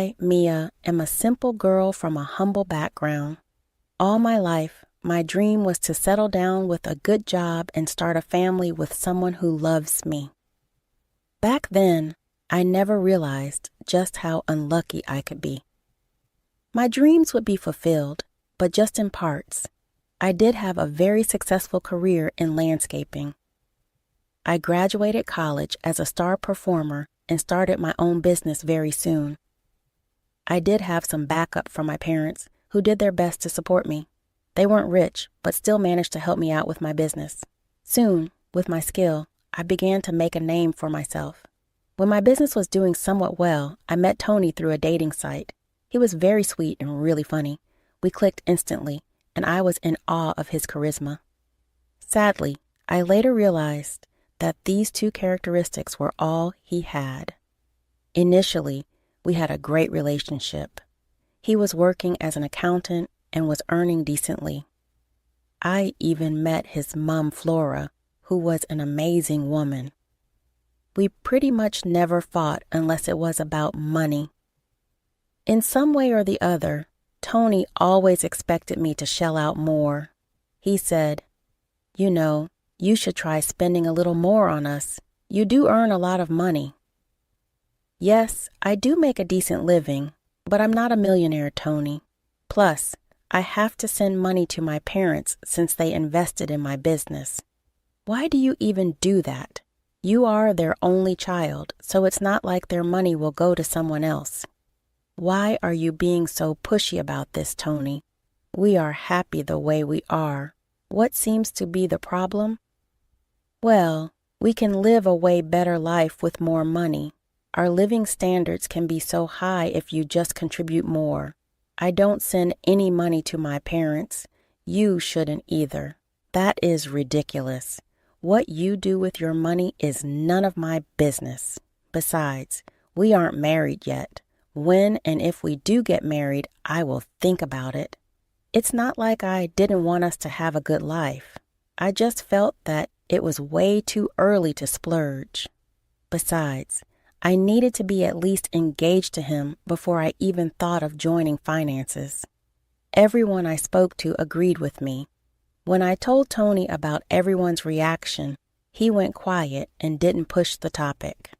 I, Mia, am a simple girl from a humble background. All my life, my dream was to settle down with a good job and start a family with someone who loves me. Back then, I never realized just how unlucky I could be. My dreams would be fulfilled, but just in parts. I did have a very successful career in landscaping. I graduated college as a star performer and started my own business very soon. I did have some backup from my parents, who did their best to support me. They weren't rich, but still managed to help me out with my business. Soon, with my skill, I began to make a name for myself. When my business was doing somewhat well, I met Tony through a dating site. He was very sweet and really funny. We clicked instantly, and I was in awe of his charisma. Sadly, I later realized that these two characteristics were all he had. Initially, we had a great relationship. He was working as an accountant and was earning decently. I even met his mom, Flora, who was an amazing woman. We pretty much never fought unless it was about money. In some way or the other, Tony always expected me to shell out more. He said, "You know, you should try spending a little more on us. You do earn a lot of money." Yes, I do make a decent living, but I'm not a millionaire, Tony. Plus, I have to send money to my parents since they invested in my business. Why do you even do that? You are their only child, so it's not like their money will go to someone else. Why are you being so pushy about this, Tony? We are happy the way we are. What seems to be the problem? Well, we can live a way better life with more money. Our living standards can be so high if you just contribute more. I don't send any money to my parents. You shouldn't either. That is ridiculous. What you do with your money is none of my business. Besides, we aren't married yet. When and if we do get married, I will think about it. It's not like I didn't want us to have a good life. I just felt that it was way too early to splurge. Besides, I needed to be at least engaged to him before I even thought of joining finances. Everyone I spoke to agreed with me. When I told Tony about everyone's reaction, he went quiet and didn't push the topic.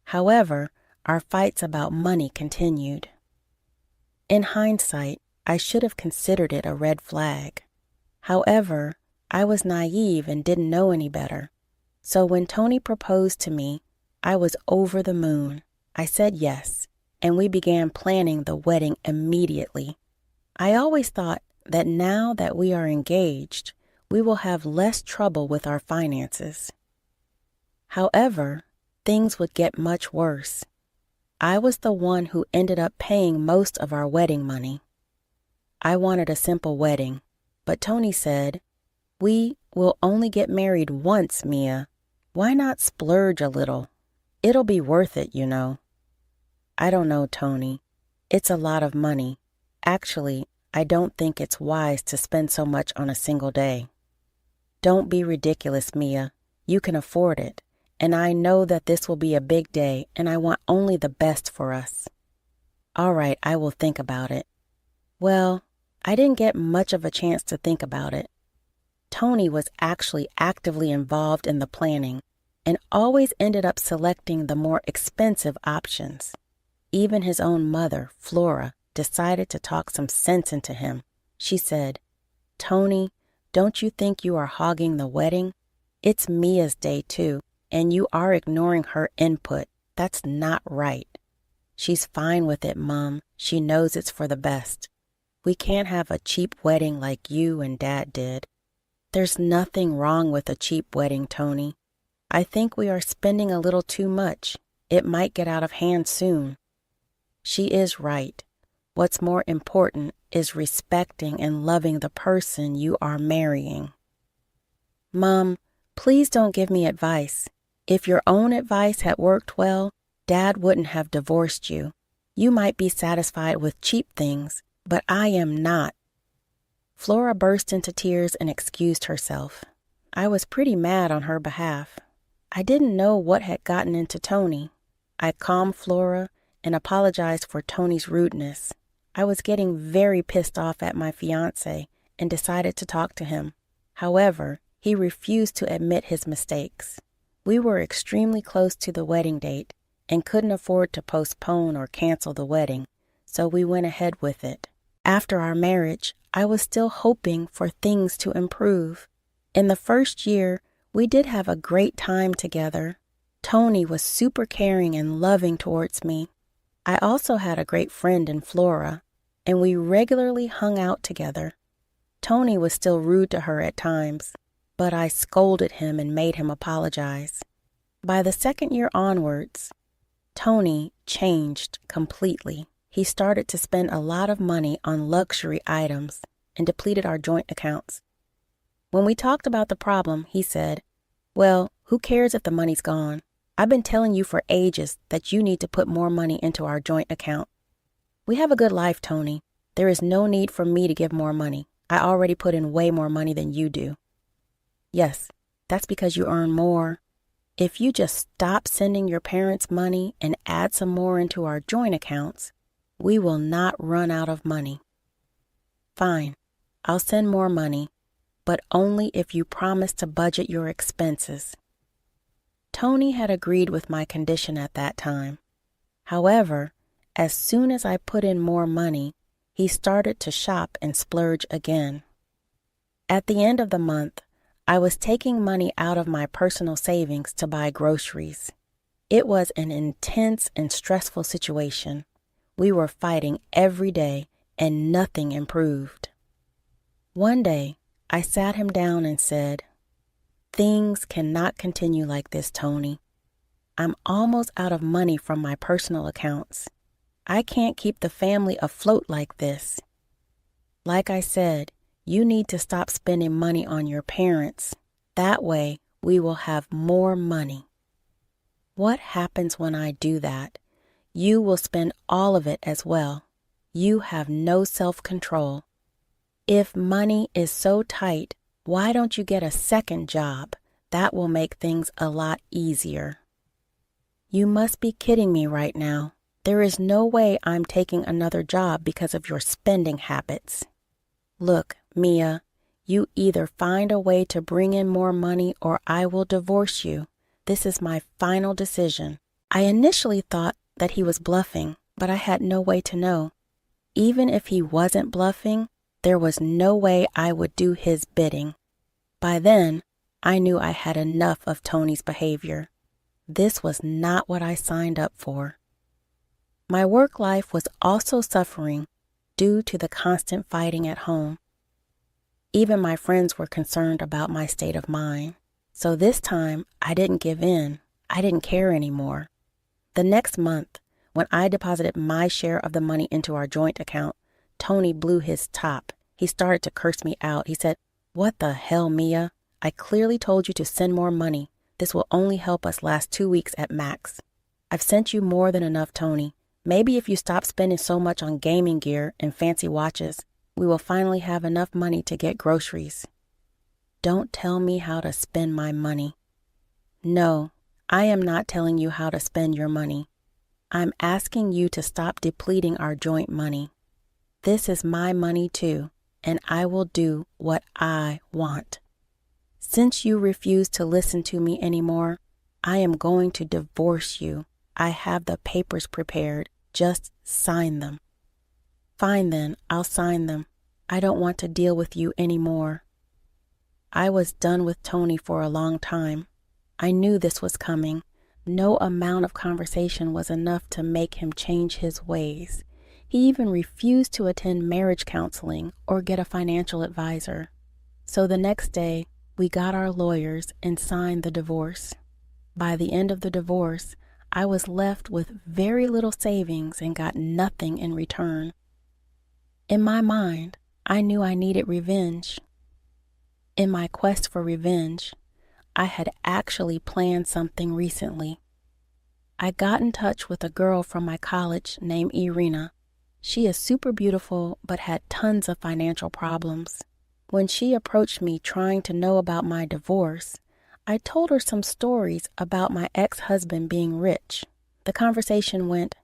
However, our fights about money continued. In hindsight, I should have considered it a red flag. However, I was naive and didn't know any better. So when Tony proposed to me, I was over the moon. I said yes, and we began planning the wedding immediately. I always thought that now that we are engaged, we will have less trouble with our finances. However, things would get much worse. I was the one who ended up paying most of our wedding money. I wanted a simple wedding, but Tony said, "We will only get married once, Mia. Why not splurge a little? It'll be worth it, you know." I don't know, Tony. It's a lot of money. Actually, I don't think it's wise to spend so much on a single day. Don't be ridiculous, Mia. You can afford it. And I know that this will be a big day, and I want only the best for us. All right, I will think about it. Well, I didn't get much of a chance to think about it. Tony was actually actively involved in the planning and always ended up selecting the more expensive options. Even his own mother, Flora, decided to talk some sense into him. She said, "Tony, don't you think you are hogging the wedding? It's Mia's day too, and you are ignoring her input. That's not right." "She's fine with it, Mom. She knows it's for the best. We can't have a cheap wedding like you and Dad did." "There's nothing wrong with a cheap wedding, Tony. I think we are spending a little too much. It might get out of hand soon." She is right. What's more important is respecting and loving the person you are marrying. Mom, please don't give me advice. If your own advice had worked well, Dad wouldn't have divorced you. You might be satisfied with cheap things, but I am not. Flora burst into tears and excused herself. I was pretty mad on her behalf. I didn't know what had gotten into Tony. I calmed Flora and apologized for Tony's rudeness. I was getting very pissed off at my fiancé and decided to talk to him. However, he refused to admit his mistakes. We were extremely close to the wedding date and couldn't afford to postpone or cancel the wedding, so we went ahead with it. After our marriage, I was still hoping for things to improve. In the first year, we did have a great time together. Tony was super caring and loving towards me. I also had a great friend in Flora, and we regularly hung out together. Tony was still rude to her at times, but I scolded him and made him apologize. By the second year onwards, Tony changed completely. He started to spend a lot of money on luxury items and depleted our joint accounts. When we talked about the problem, he said, "Well, who cares if the money's gone? I've been telling you for ages that you need to put more money into our joint account. We have a good life, Tony. There is no need for me to give more money. I already put in way more money than you do." Yes, that's because you earn more. If you just stop sending your parents money and add some more into our joint accounts, we will not run out of money. Fine, I'll send more money, but only if you promise to budget your expenses. Tony had agreed with my condition at that time. However, as soon as I put in more money, he started to shop and splurge again. At the end of the month, I was taking money out of my personal savings to buy groceries. It was an intense and stressful situation. We were fighting every day and nothing improved. One day, I sat him down and said, "Things cannot continue like this, Tony. I'm almost out of money from my personal accounts. I can't keep the family afloat like this. Like I said, you need to stop spending money on your parents. That way, we will have more money. What happens when I do that? You will spend all of it as well. You have no self-control. If money is so tight, why don't you get a second job? That will make things a lot easier." You must be kidding me right now. There is no way I'm taking another job because of your spending habits. Look, Mia, you either find a way to bring in more money or I will divorce you. This is my final decision. I initially thought that he was bluffing, but I had no way to know. Even if he wasn't bluffing, there was no way I would do his bidding. By then, I knew I had enough of Tony's behavior. This was not what I signed up for. My work life was also suffering due to the constant fighting at home. Even my friends were concerned about my state of mind. So this time, I didn't give in. I didn't care anymore. The next month, when I deposited my share of the money into our joint account, Tony blew his top. He started to curse me out. He said, "What the hell, Mia? I clearly told you to send more money. This will only help us last 2 weeks at max. I've sent you more than enough, Tony. Maybe if you stop spending so much on gaming gear and fancy watches, we will finally have enough money to get groceries. Don't tell me how to spend my money." No, I am not telling you how to spend your money. I'm asking you to stop depleting our joint money. This is my money too, and I will do what I want. Since you refuse to listen to me anymore, I am going to divorce you. I have the papers prepared. Just sign them. Fine then, I'll sign them. I don't want to deal with you anymore. I was done with Tony for a long time. I knew this was coming. No amount of conversation was enough to make him change his ways. He even refused to attend marriage counseling or get a financial advisor. So the next day, we got our lawyers and signed the divorce. By the end of the divorce, I was left with very little savings and got nothing in return. In my mind, I knew I needed revenge. In my quest for revenge, I had actually planned something recently. I got in touch with a girl from my college named Irina. She is super beautiful but had tons of financial problems. When she approached me trying to know about my divorce, I told her some stories about my ex-husband being rich. The conversation went,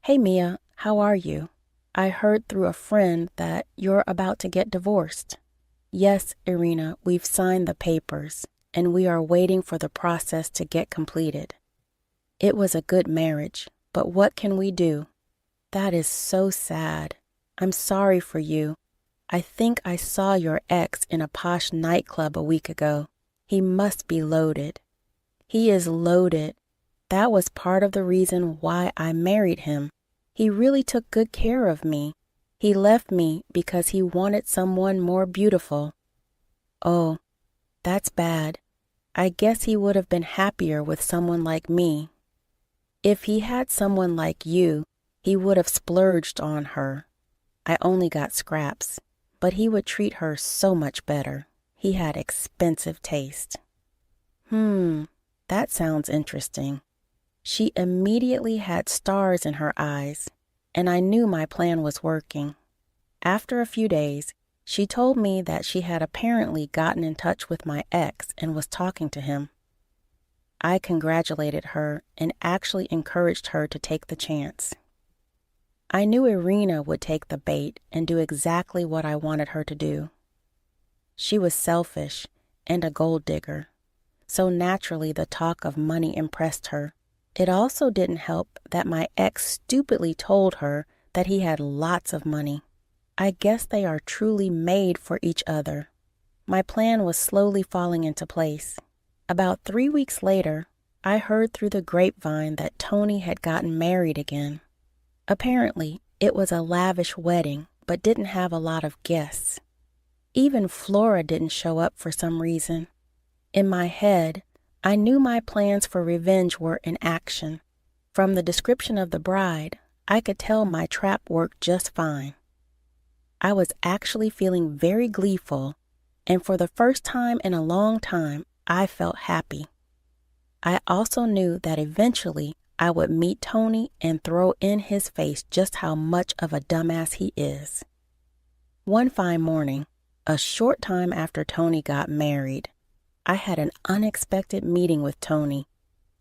Hey Mia, how are you? I heard through a friend that you're about to get divorced. Yes, Irina, we've signed the papers, and we are waiting for the process to get completed. It was a good marriage, but what can we do? That is so sad. I'm sorry for you. I think I saw your ex in a posh nightclub a week ago. He must be loaded. He is loaded. That was part of the reason why I married him. He really took good care of me. He left me because he wanted someone more beautiful. Oh, that's bad. I guess he would have been happier with someone like me. If he had someone like you, he would have splurged on her. I only got scraps, but he would treat her so much better. He had expensive taste. That sounds interesting. She immediately had stars in her eyes, and I knew my plan was working. After a few days, she told me that she had apparently gotten in touch with my ex and was talking to him. I congratulated her and actually encouraged her to take the chance. I knew Irina would take the bait and do exactly what I wanted her to do. She was selfish and a gold digger, so naturally the talk of money impressed her. It also didn't help that my ex stupidly told her that he had lots of money. I guess they are truly made for each other. My plan was slowly falling into place. About 3 weeks later, I heard through the grapevine that Tony had gotten married again. Apparently, it was a lavish wedding, but didn't have a lot of guests. Even Flora didn't show up for some reason. In my head, I knew my plans for revenge were in action. From the description of the bride, I could tell my trap worked just fine. I was actually feeling very gleeful, and for the first time in a long time, I felt happy. I also knew that eventually I would meet Tony and throw in his face just how much of a dumbass he is. One fine morning, a short time after Tony got married, I had an unexpected meeting with Tony.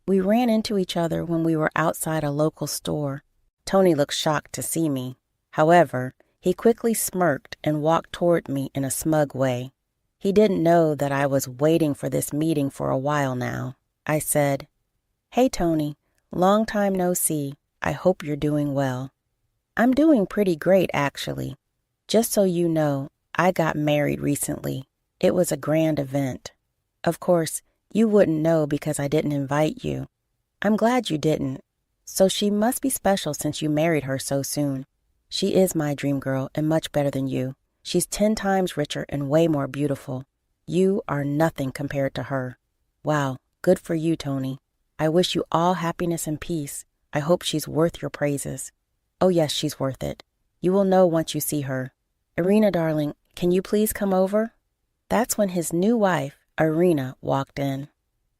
We ran into each other when we were outside a local store. Tony looked shocked to see me. However, he quickly smirked and walked toward me in a smug way. He didn't know that I was waiting for this meeting for a while now. I said, "Hey Tony, long time no see. I hope you're doing well." "I'm doing pretty great, actually. Just so you know, I got married recently. It was a grand event. Of course, you wouldn't know because I didn't invite you. I'm glad you didn't. So she must be special since you married her so soon. She is my dream girl and much better than you. She's 10 times richer and way more beautiful. You are nothing compared to her. Wow, good for you, Tony. I wish you all happiness and peace. I hope she's worth your praises." "Oh yes, she's worth it. You will know once you see her. Irina, darling, can you please come over?" That's when his new wife, Irina, walked in.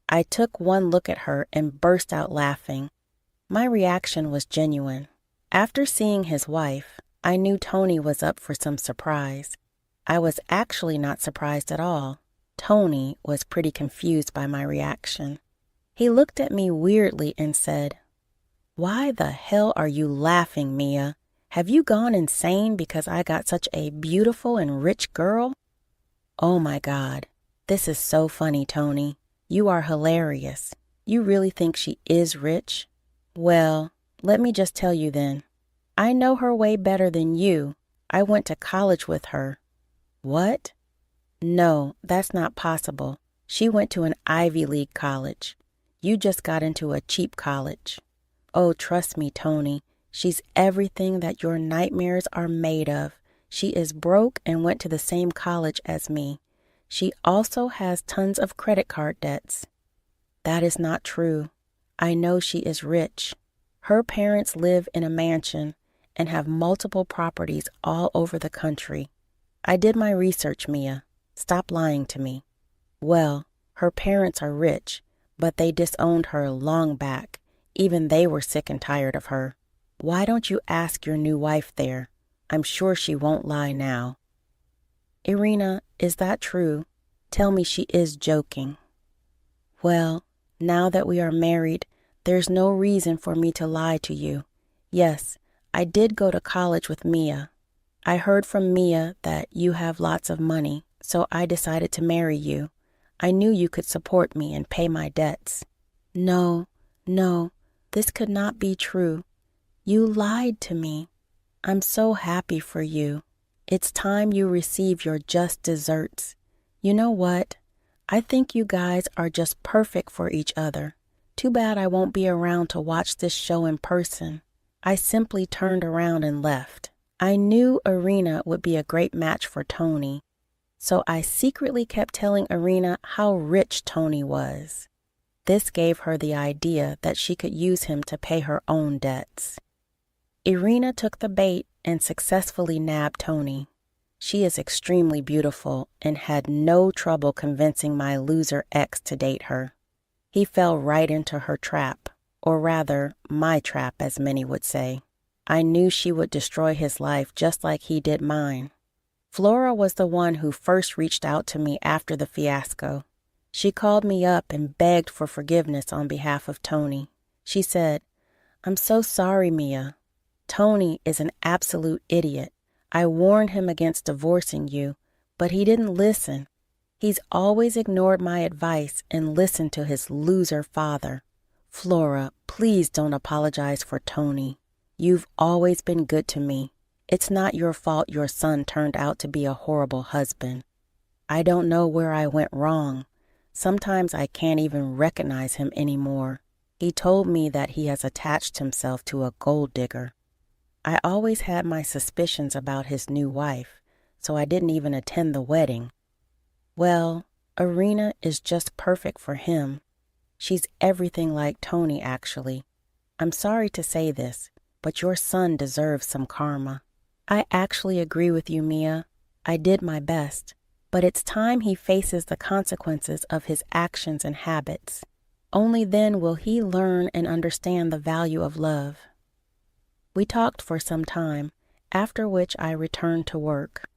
I took one look at her and burst out laughing. My reaction was genuine. After seeing his wife, I knew Tony was up for some surprise. I was actually not surprised at all. Tony was pretty confused by my reaction. He looked at me weirdly and said, "Why the hell are you laughing, Mia? Have you gone insane because I got such a beautiful and rich girl?" "Oh my God. This is so funny, Tony. You are hilarious. You really think she is rich? Well, let me just tell you then. I know her way better than you. I went to college with her." "What?" "No, that's not possible. She went to an Ivy League college. You just got into a cheap college. Oh, trust me, Tony. She's everything that your nightmares are made of. She is broke and went to the same college as me. She also has tons of credit card debts." "That is not true. I know she is rich. Her parents live in a mansion and have multiple properties all over the country. I did my research, Mia. Stop lying to me." "Well, her parents are rich, but they disowned her long back. Even they were sick and tired of her. Why don't you ask your new wife there? I'm sure she won't lie now." "Irina, is that true? Tell me she is joking." "Well, now that we are married, there's no reason for me to lie to you. Yes, I did go to college with Mia. I heard from Mia that you have lots of money, so I decided to marry you. I knew you could support me and pay my debts. No, no, this could not be true. You lied to me. I'm so happy for you. It's time you receive your just desserts. You know what? I think you guys are just perfect for each other. Too bad I won't be around to watch this show in person. I simply turned around and left. I knew Irina would be a great match for Tony, so I secretly kept telling Irina how rich Tony was. This gave her the idea that she could use him to pay her own debts. Irina took the bait and successfully nabbed Tony. She is extremely beautiful and had no trouble convincing my loser ex to date her. He fell right into her trap, or rather, my trap, as many would say. I knew she would destroy his life just like he did mine. Flora was the one who first reached out to me after the fiasco. She called me up and begged for forgiveness on behalf of Tony. She said, "I'm so sorry, Mia. Tony is an absolute idiot. I warned him against divorcing you, but he didn't listen. He's always ignored my advice and listened to his loser father. Flora, please don't apologize for Tony. You've always been good to me. It's not your fault your son turned out to be a horrible husband. I don't know where I went wrong. Sometimes I can't even recognize him anymore. He told me that he has attached himself to a gold digger. I always had my suspicions about his new wife, so I didn't even attend the wedding. Well, Irina is just perfect for him. She's everything like Tony, actually. I'm sorry to say this, but your son deserves some karma. I actually agree with you, Mia. I did my best, but it's time he faces the consequences of his actions and habits. Only then will he learn and understand the value of love." We talked for some time, after which I returned to work.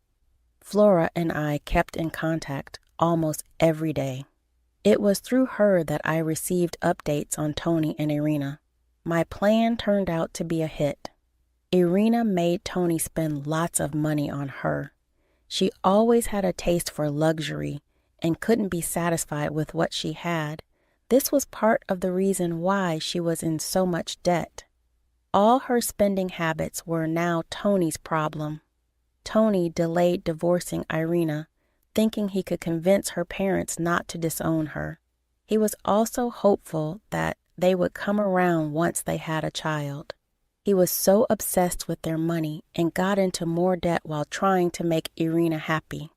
Flora and I kept in contact almost every day. It was through her that I received updates on Tony and Irina. My plan turned out to be a hit. Irina made Tony spend lots of money on her. She always had a taste for luxury and couldn't be satisfied with what she had. This was part of the reason why she was in so much debt. All her spending habits were now Tony's problem. Tony delayed divorcing Irina, thinking he could convince her parents not to disown her. He was also hopeful that they would come around once they had a child. He was so obsessed with their money and got into more debt while trying to make Irina happy.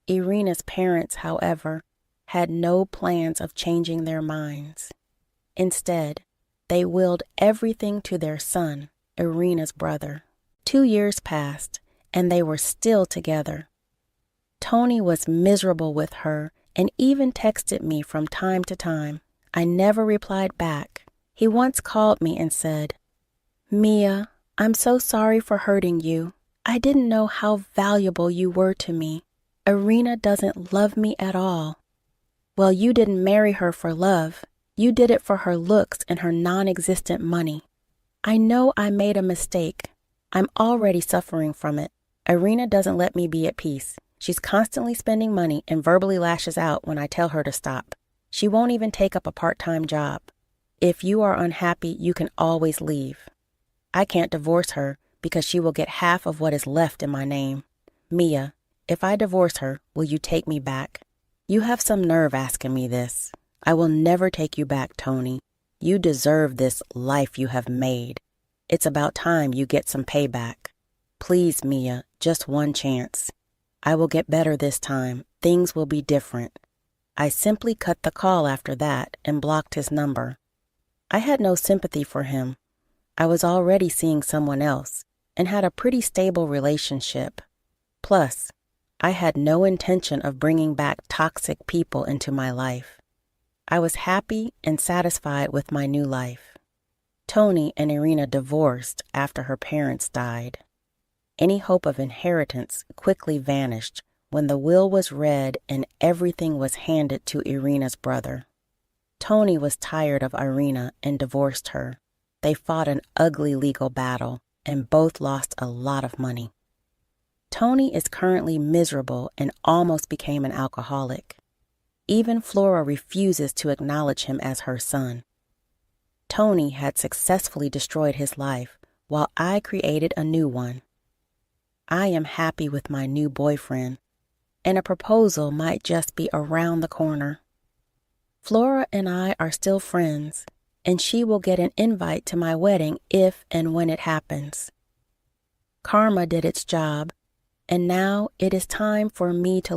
Irina's parents, however, had no plans of changing their minds. Instead, they willed everything to their son, Irina's brother. 2 years passed, and they were still together. Tony was miserable with her and even texted me from time to time. I never replied back. He once called me and said, "Mia, I'm so sorry for hurting you. I didn't know how valuable you were to me. Irina doesn't love me at all." Well, you didn't marry her for love. You did it for her looks and her non-existent money. I know I made a mistake. I'm already suffering from it. Irina doesn't let me be at peace. She's constantly spending money and verbally lashes out when I tell her to stop. She won't even take up a part-time job. If you are unhappy, you can always leave. I can't divorce her because she will get half of what is left in my name. Mia, if I divorce her, will you take me back? You have some nerve asking me this. I will never take you back, Tony. You deserve this life you have made. It's about time you get some payback. Please, Mia, just one chance. I will get better this time. Things will be different. I simply cut the call after that and blocked his number. I had no sympathy for him. I was already seeing someone else and had a pretty stable relationship. Plus, I had no intention of bringing back toxic people into my life. I was happy and satisfied with my new life. Tony and Irina divorced after her parents died. Any hope of inheritance quickly vanished when the will was read and everything was handed to Irina's brother. Tony was tired of Irina and divorced her. They fought an ugly legal battle and both lost a lot of money. Tony is currently miserable and almost became an alcoholic. Even Flora refuses to acknowledge him as her son. Tony had successfully destroyed his life while I created a new one. I am happy with my new boyfriend, and a proposal might just be around the corner. Flora and I are still friends, and she will get an invite to my wedding if and when it happens. Karma did its job, and now it is time for me to